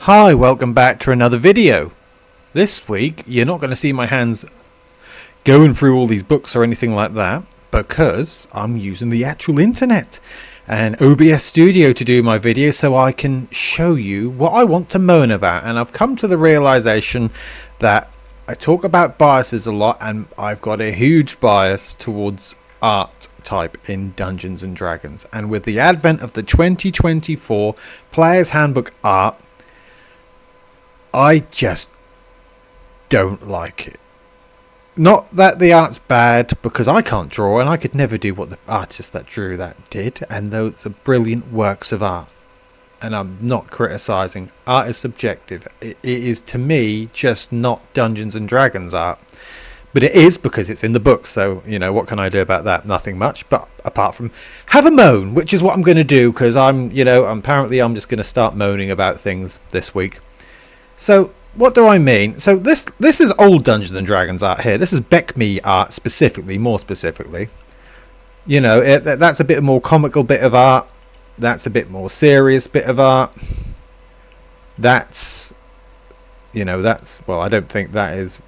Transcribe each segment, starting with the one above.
Hi, welcome back to another video. This week you're not going to see my hands going through all these books or anything like that because I'm using the actual internet and OBS Studio to do my video so I can show you what I want to moan about. And I've come to the realization that I talk about biases a lot, and I've got a huge bias towards art type in Dungeons and Dragons. And with the advent of the 2024 Player's Handbook art, I just don't like it. Not that the art's bad, because I can't draw and I could never do what the artist that drew that did, and those are brilliant works of art. And I'm not criticising. Art is subjective. It is, to me, just not Dungeons and Dragons art. But it is because it's in the book, so, you know, what can I do about that? Nothing much, but apart from have a moan, which is what I'm going to do, because apparently I'm just going to start moaning about things this week. So, what do I mean? So this is old Dungeons and Dragons art here. This is BECMI art specifically, more specifically. You know, that's a bit more comical bit of art. That's a bit more serious bit of art. That's, well, I don't think that's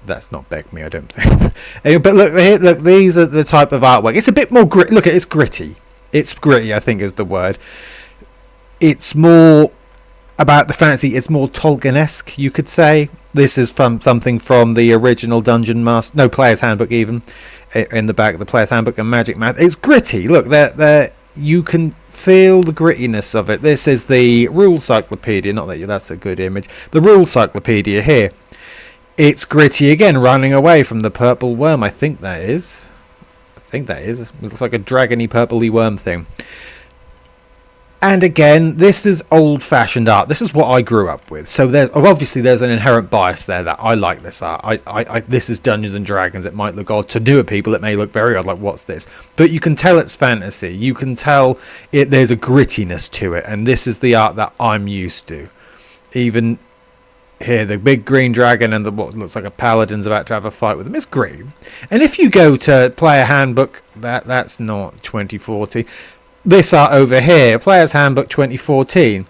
not BECMI, I don't think. Anyway, but look, these are the type of artwork. It's a bit more gritty. Look, it's gritty. It's gritty, I think is the word. It's more about the fantasy. It's more Tolkien-esque, you could say. This is from something from the original Player's Handbook, even in the back of the Player's Handbook and Magic Math. It's gritty. Look, there you can feel the grittiness of it. This is the Rule Cyclopedia. Not that that's a good image. The Rule Cyclopedia here. It's gritty again, running away from the purple worm. I think that is. It looks like a dragony purpley worm thing. And again, this is old-fashioned art. This is what I grew up with. So there's an inherent bias there that I like this art. This is Dungeons and Dragons. It might look odd to newer people. It may look very odd, like what's this? But you can tell it's fantasy. You can tell there's a grittiness to it, and this is the art that I'm used to. Even here, the big green dragon and what looks like a paladin's about to have a fight with him. It's green. And if you go to Player Handbook, that's not 2040. This art over here, Player's Handbook 2014,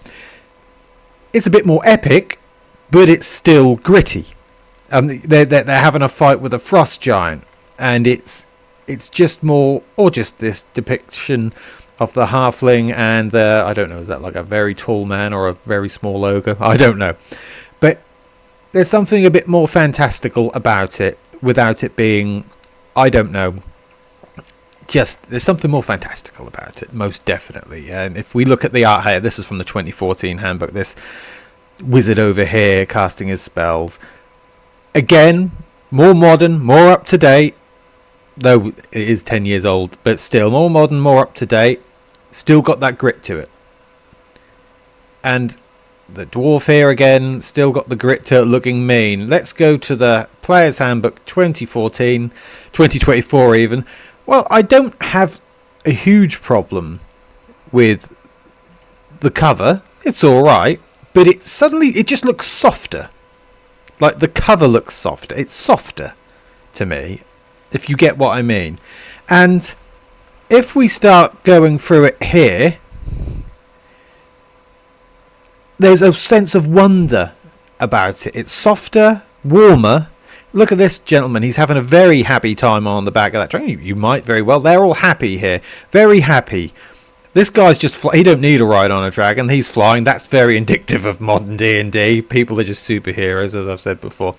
it's a bit more epic, but it's still gritty. They're having a fight with a frost giant, and it's just more, or just this depiction of the halfling and the, I don't know, is that like a very tall man or a very small ogre? I don't know. But there's something a bit more fantastical about it, without it being, I don't know, there's something more fantastical about it, most definitely. And if we look at the art here, this is from the 2014 handbook, this wizard over here casting his spells. Again, more modern, more up to date, though it is 10 years old, but still more modern, more up to date, still got that grit to it. And the dwarf here again, still got the grit to it, looking mean. Let's go to the Player's Handbook 2014, 2024 even. Well, I don't have a huge problem with the cover. It's all right, but it just looks softer. Like the cover looks softer. It's softer to me, if you get what I mean. And if we start going through it here, there's a sense of wonder about it. It's softer, warmer. Look at this gentleman. He's having a very happy time on the back of that train. You might very well. They're all happy here. Very happy. This guy's just he don't need a ride on a dragon. He's flying. That's very indicative of modern D&D. People are just superheroes, as I've said before.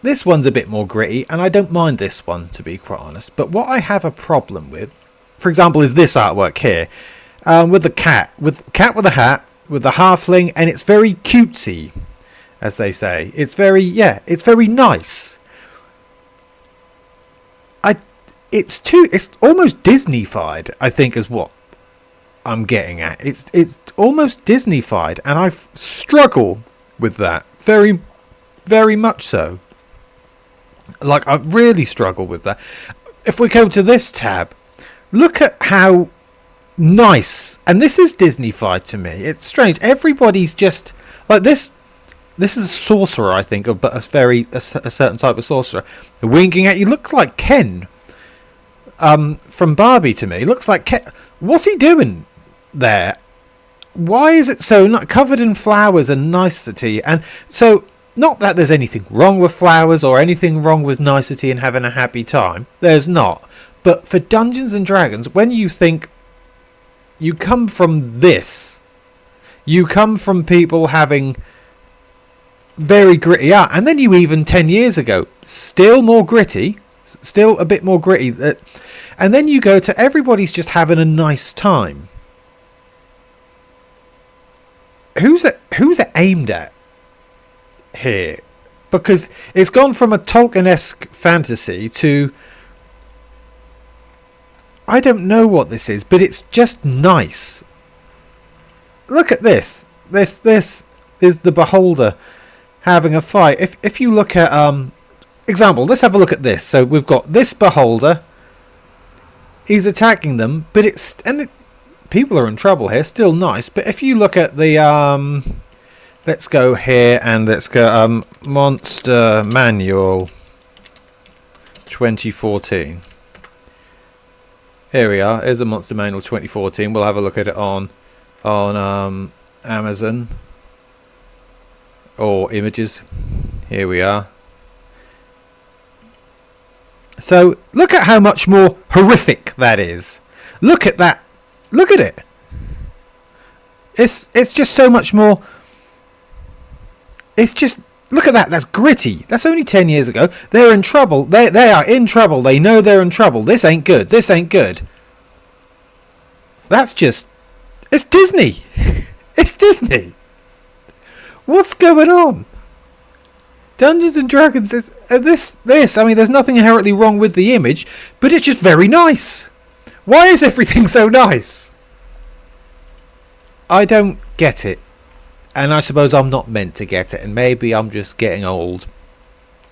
This one's a bit more gritty, and I don't mind this one, to be quite honest. But what I have a problem with, for example, is this artwork here. With the cat. With a hat, with the halfling, and it's very cutesy, as they say. It's very nice. It's almost Disney-fied, I think, is what I'm getting at. It's almost Disney-fied, and I struggle with that very, very much so. Like, I really struggle with that. If we go to this tab, look at how nice, and this is Disney-fied to me. It's strange. Everybody's just like this. This is a sorcerer, I think, but a certain type of sorcerer. Winking at you. Looks like Ken from Barbie to me. Looks like Ken. What's he doing there? why is it so not covered in flowers and nicety? And so, not that there's anything wrong with flowers or anything wrong with nicety and having a happy time. There's not. But for Dungeons and Dragons, when you think you come from this, you come from people having very gritty art, and then you even 10 years ago, still more gritty, still a bit more gritty, and then you go to everybody's just having a nice time. Who's it aimed at here? Because it's gone from a Tolkien-esque fantasy to, I don't know what this is, but it's just nice. Look at this. This is the beholder having a fight. If you look at example, let's have a look at this. So we've got this beholder. He's attacking them, but people are in trouble here. Still nice, but if you look at the let's go here and let's go Monster Manual 2014. Here we are. Here's the Monster Manual 2014. We'll have a look at it on Amazon or Images. Here we are. So look at how much more horrific that is. Look at that. Look at it. It's just so much more. It's just, look at that. That's gritty. That's only 10 years ago. They're in trouble. They are in trouble. They know they're in trouble. This ain't good. This ain't good. That's just, it's Disney. It's Disney. What's going on? Dungeons and Dragons is this. I mean, there's nothing inherently wrong with the image, but it's just very nice. Why is everything so nice? I don't get it. And I suppose I'm not meant to get it, and maybe I'm just getting old,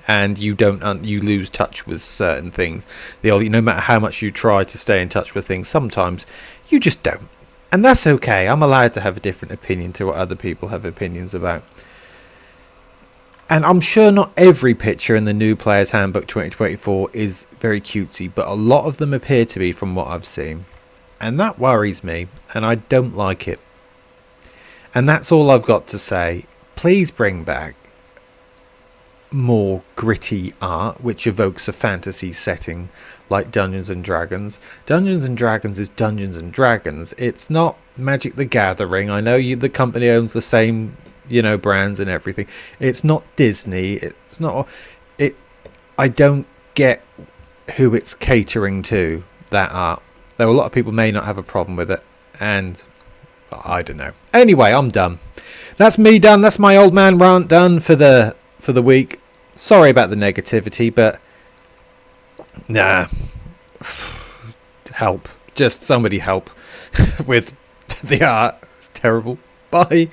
and you lose touch with certain things. No matter how much you try to stay in touch with things, sometimes you just don't, and that's okay. I'm allowed to have a different opinion to what other people have opinions about. And I'm sure not every picture in the new Player's Handbook 2024 is very cutesy, but a lot of them appear to be from what I've seen, and that worries me, and I don't like it. And that's all I've got to say. Please bring back more gritty art which evokes a fantasy setting like Dungeons and Dragons. Dungeons and Dragons is Dungeons and Dragons. It's not Magic the Gathering. I know the company owns the same, brands and everything. It's not Disney. It's not it. I don't get who it's catering to, that art. Though a lot of people may not have a problem with it, and I don't know. Anyway, I'm done. That's me done. That's my old man rant done for the week. Sorry about the negativity, but nah. Help. Just somebody help with the art. It's terrible. Bye.